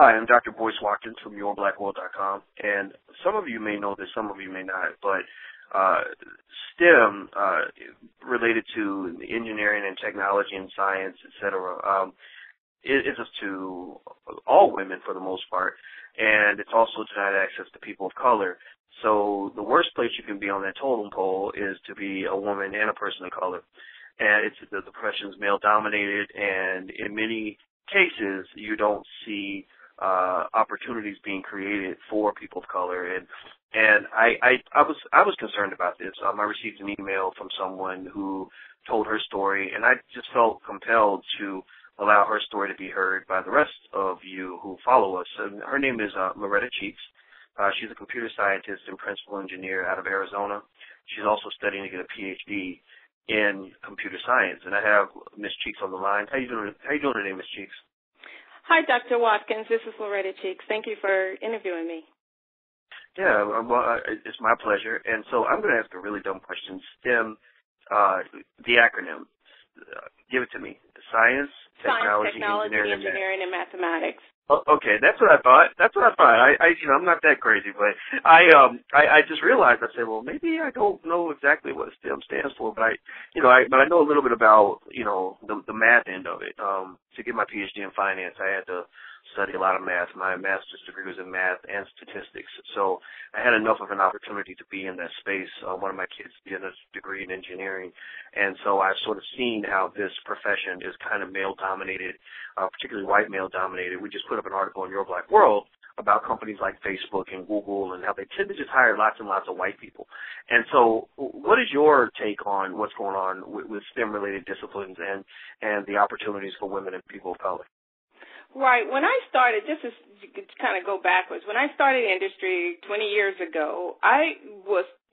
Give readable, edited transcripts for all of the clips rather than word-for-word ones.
Hi, I'm Dr. Boyce Watkins from YourBlackWorld.com, and some of you may know this, some of you may not, but STEM, related to engineering and technology and science, etc., is to all women for the most part, and it's also denied access to people of color. So the worst place you can be on that totem pole is to be a woman and a person of color. And the profession is male-dominated, and in many cases you don't see opportunities being created for people of color. And I was concerned about this. I received an email from someone who told her story, and I just felt compelled to allow her story to be heard by the rest of you who follow us. And her name is Loretta Cheeks. She's a computer scientist and principal engineer out of Arizona. She's also studying to get a PhD in computer science. And I have Ms. Cheeks on the line. How you doing today, Ms. Cheeks? Hi, Dr. Watkins. This is Loretta Cheeks. Thank you for interviewing me. Yeah, well, it's my pleasure. And so I'm going to ask a really dumb question. STEM, the acronym, give it to me. Science, technology, engineering, and mathematics. Okay, that's what I thought. I'm not that crazy, but I just realized, I said, well, maybe I don't know exactly what STEM stands for, but I know a little bit about, the math end of it. To get my PhD in finance, I had to study a lot of math. My master's degree was in math and statistics, so I had enough of an opportunity to be in that space. One of my kids did a degree in engineering, and so I've sort of seen how this profession is kind of male-dominated, particularly white male-dominated. We just put up an article in Your Black World about companies like Facebook and Google and how they tend to just hire lots and lots of white people. And so what is your take on what's going on with STEM-related disciplines and the opportunities for women and people of color? Right. When I started, just to kind of go backwards, when I started industry 20 years ago,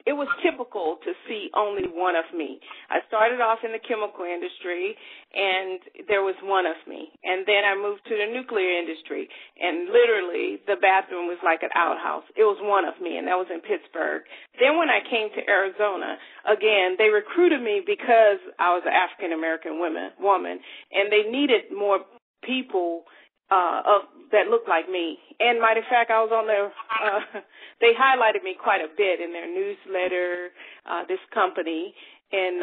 it was typical to see only one of me. I started off in the chemical industry, and there was one of me. And then I moved to the nuclear industry, and literally the bathroom was like an outhouse. It was one of me, and that was in Pittsburgh. Then when I came to Arizona, again, they recruited me because I was an African-American woman, and they needed more people that looked like me. And matter of fact, I was on their, they highlighted me quite a bit in their newsletter, this company, and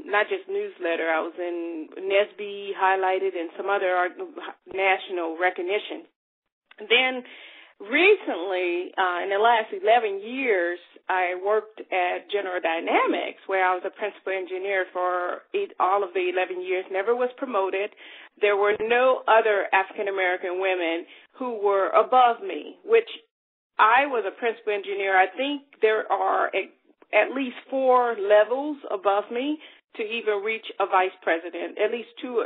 not just newsletter, I was in NSBE highlighted and some other national recognition. Then recently, in the last 11 years, I worked at General Dynamics, where I was a principal engineer for all of the 11 years, never was promoted. There were no other African-American women who were above me, which I was a principal engineer. I think there are at least 4 levels above me to even reach a vice president, at least 2,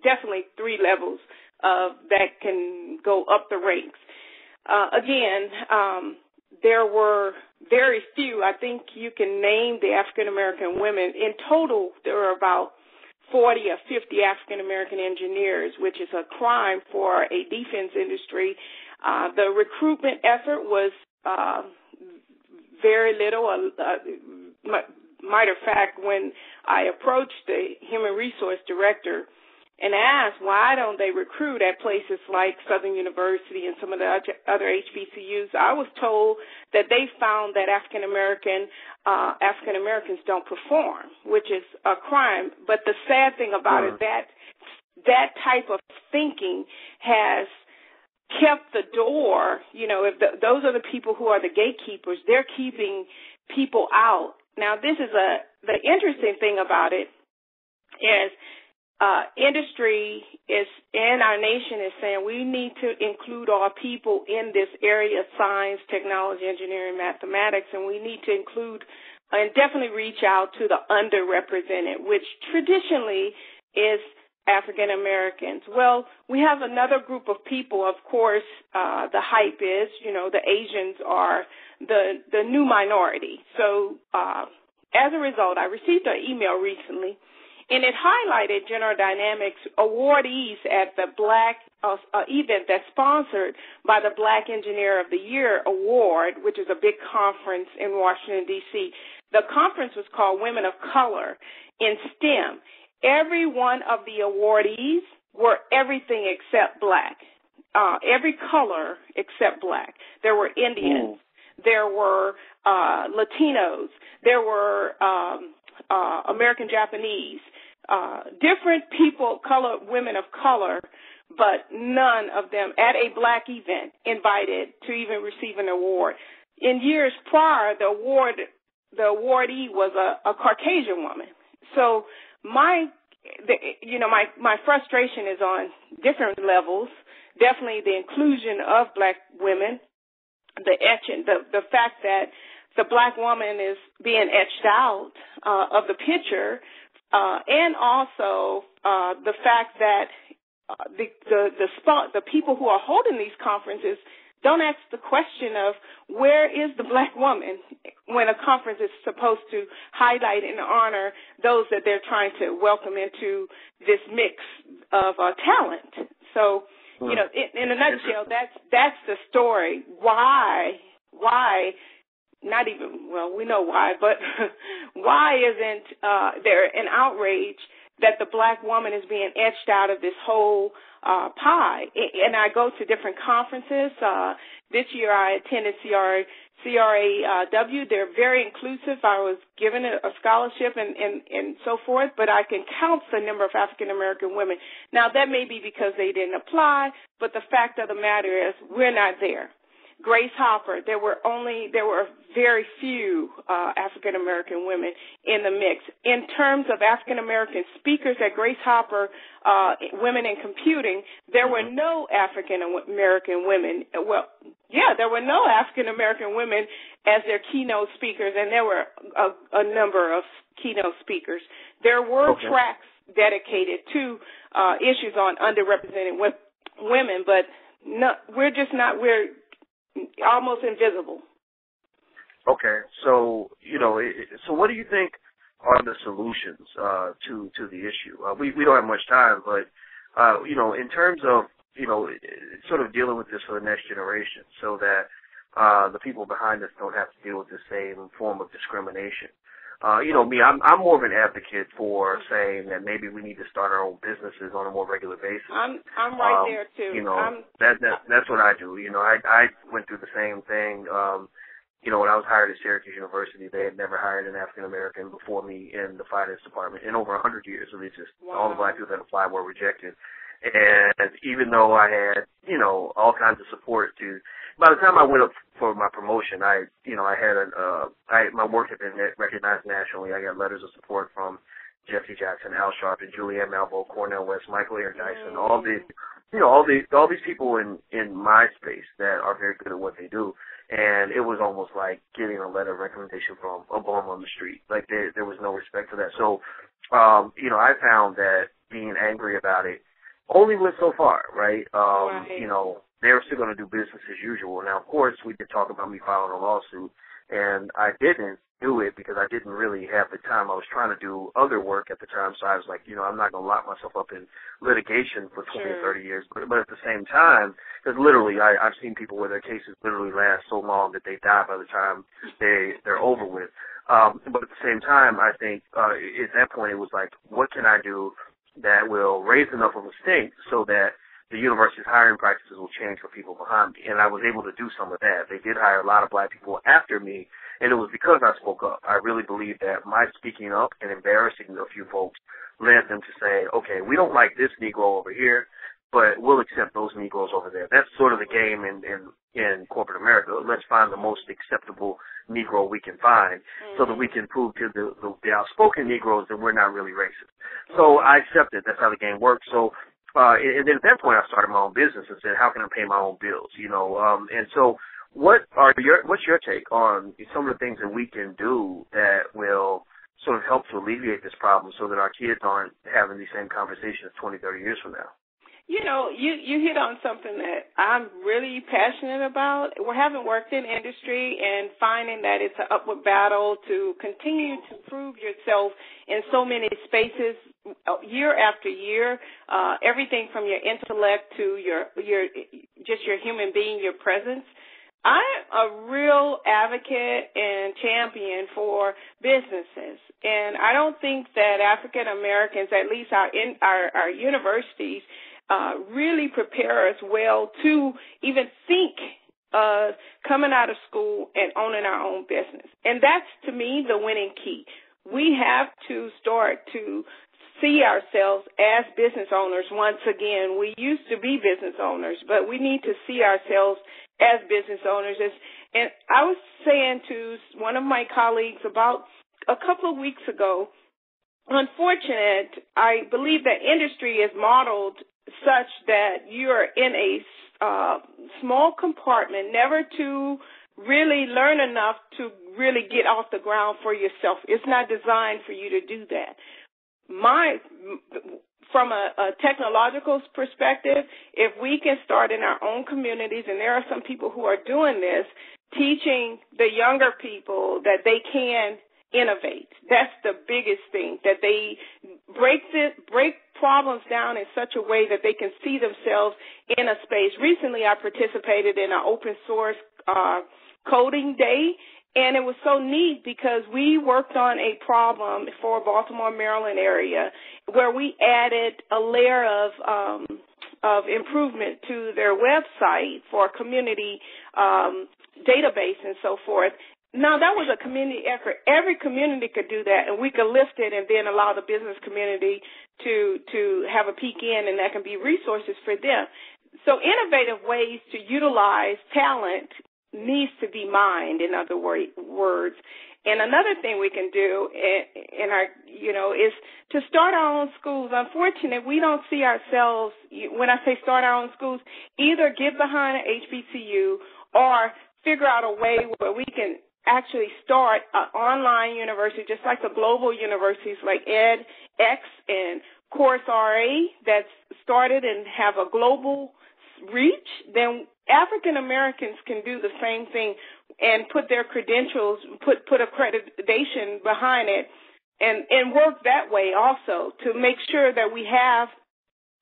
definitely 3 levels that can go up the ranks. There were very few. I think you can name the African-American women. In total, there were about 40 or 50 African-American engineers, which is a crime for a defense industry. The recruitment effort was very little. Matter of fact, when I approached the human resource director and asked why don't they recruit at places like Southern University and some of the other HBCUs, I was told that they found that African Americans don't perform, which is a crime. But the sad thing about it, that type of thinking has kept the door. If those are the people who are the gatekeepers, they're keeping people out. Now, this is the interesting thing about it is industry is in our nation is saying we need to include all people in this area of science, technology, engineering, mathematics, and we need to include and definitely reach out to the underrepresented, which traditionally is African Americans. Well, we have another group of people, of course, the hype is, the Asians are the new minority. So as a result, I received an email recently, and it highlighted General Dynamics awardees at the Black event that's sponsored by the Black Engineer of the Year Award, which is a big conference in Washington, D.C. The conference was called Women of Color in STEM. Every one of the awardees were everything except Black. every color except black. There were Indians. There were Latinos. There were American Japanese. Different people, women of color, but none of them at a black event invited to even receive an award. In years prior, the awardee was a Caucasian woman. So my frustration is on different levels. Definitely the inclusion of black women, the fact that the black woman is being etched out of the picture, and also the fact that the people who are holding these conferences don't ask the question of where is the black woman when a conference is supposed to highlight and honor those that they're trying to welcome into this mix of talent. So, in a nutshell, that's the story. Why, not even, well, we know why, but why isn't there an outrage that the black woman is being etched out of this whole pie? And I go to different conferences. This year I attended CRAW. They're very inclusive. I was given a scholarship and so forth, but I can count the number of African American women. Now, that may be because they didn't apply, but the fact of the matter is we're not there. Grace Hopper, there were very few African American women in the mix. In terms of African American speakers at Grace Hopper, Women in Computing, there were no African American women. Well, yeah, there were no African American women as their keynote speakers, and there were a number of keynote speakers. There were tracks dedicated to issues on underrepresented women, but we're almost invisible. Okay, so so what do you think are the solutions to the issue? We don't have much time, but in terms of sort of dealing with this for the next generation, so that the people behind us don't have to deal with the same form of discrimination. I'm more of an advocate for saying that maybe we need to start our own businesses on a more regular basis. I'm right there too. That's what I do. I went through the same thing. When I was hired at Syracuse University, they had never hired an African American before me in the finance department in over 100 years. So all the black people that applied were rejected. And even though I had, all kinds of support by the time I went up for my promotion, I had my work had been recognized nationally. I got letters of support from Jesse Jackson, Al Sharpton, Julianne Malveaux, Cornel West, Michael Aaron Dyson, all these people in my space that are very good at what they do. And it was almost like getting a letter of recommendation from a bum on the street. Like there was no respect for that. So, I found that being angry about it only went so far, right? They were still going to do business as usual. Now, of course, we did talk about me filing a lawsuit, and I didn't do it because I didn't really have the time. I was trying to do other work at the time, so I was like, I'm not going to lock myself up in litigation for 20 or 30 years. But at the same time, because literally I've seen people where their cases literally last so long that they die by the time they're over with. But at the same time, I think at that point it was like, what can I do that will raise enough of a stink so that the university's hiring practices will change for people behind me? And I was able to do some of that. They did hire a lot of black people after me, and it was because I spoke up. I really believe that my speaking up and embarrassing a few folks led them to say, okay, we don't like this Negro over here, but we'll accept those Negroes over there. That's sort of the game in corporate America. Let's find the most acceptable Negro we can find so that we can prove to the outspoken Negroes that we're not really racist. So I accepted. That's how the game works. So and then at that point, I started my own business and said, how can I pay my own bills? And so what's your take on some of the things that we can do that will sort of help to alleviate this problem so that our kids aren't having these same conversations 20, 30 years from now? You hit on something that I'm really passionate about. We haven't worked in industry and finding that it's an upward battle to continue to prove yourself in so many spaces year after year, everything from your intellect to your human being, your presence. I'm a real advocate and champion for businesses, and I don't think that African Americans, at least our universities, really prepare us well to even think coming out of school and owning our own business. And that's, to me, the winning key. We have to start to see ourselves as business owners. Once again, we used to be business owners, but we need to see ourselves as business owners. And I was saying to one of my colleagues about a couple of weeks ago, unfortunate, I believe that industry is modeled such that you're in a small compartment, never to really learn enough to really get off the ground for yourself. It's not designed for you to do that. From a technological perspective, if we can start in our own communities, and there are some people who are doing this, teaching the younger people that they can innovate. That's the biggest thing, that they break problems down in such a way that they can see themselves in a space. Recently, I participated in an open source coding day, and it was so neat because we worked on a problem for Baltimore, Maryland area where we added a layer of improvement to their website for community database and so forth. Now, that was a community effort. Every community could do that, and we could lift it and then allow the business community to have a peek in, and that can be resources for them. So innovative ways to utilize talent needs to be mined, in other words. And another thing we can do is to start our own schools. Unfortunately, we don't see ourselves, when I say start our own schools, either get behind an HBCU or figure out a way where we can actually start an online university, just like the global universities like edX and Coursera that's started and have a global reach. Then African Americans can do the same thing and put their credentials, put accreditation behind it, and work that way also to make sure that we have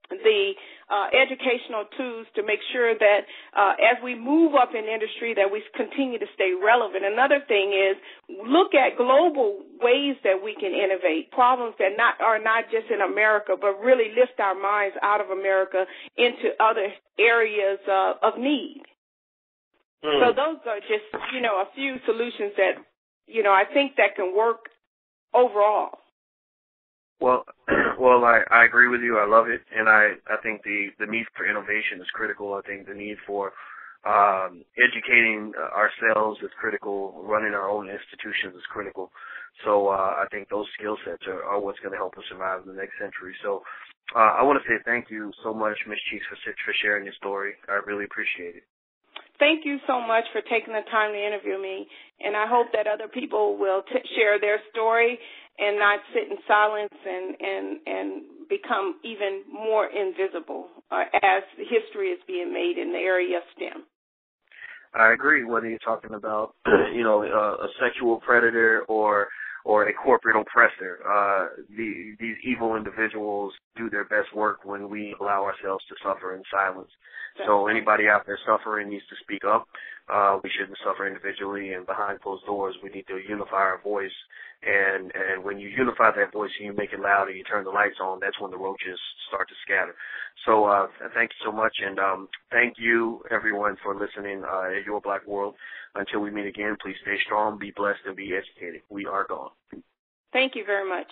the educational tools to make sure that as we move up in industry that we continue to stay relevant. Another thing is look at global ways that we can innovate, problems that are not just in America, but really lift our minds out of America into other areas of need. So those are just, a few solutions that, I think that can work overall. Well, I agree with you. I love it, and I think the need for innovation is critical. I think the need for educating ourselves is critical. Running our own institutions is critical. So I think those skill sets are what's going to help us survive in the next century. So I want to say thank you so much, Ms. Cheeks, for sharing your story. I really appreciate it. Thank you so much for taking the time to interview me, and I hope that other people will share their story and not sit in silence and become even more invisible as history is being made in the area of STEM. I agree, whether you're talking about, a sexual predator or a corporate oppressor. These evil individuals do their best work when we allow ourselves to suffer in silence. So anybody out there suffering needs to speak up. We shouldn't suffer individually, and behind closed doors, we need to unify our voice. And when you unify that voice and you make it loud and you turn the lights on, that's when the roaches start to scatter. So thank you so much, and thank you, everyone, for listening at Your Black World. Until we meet again, please stay strong, be blessed, and be educated. We are gone. Thank you very much.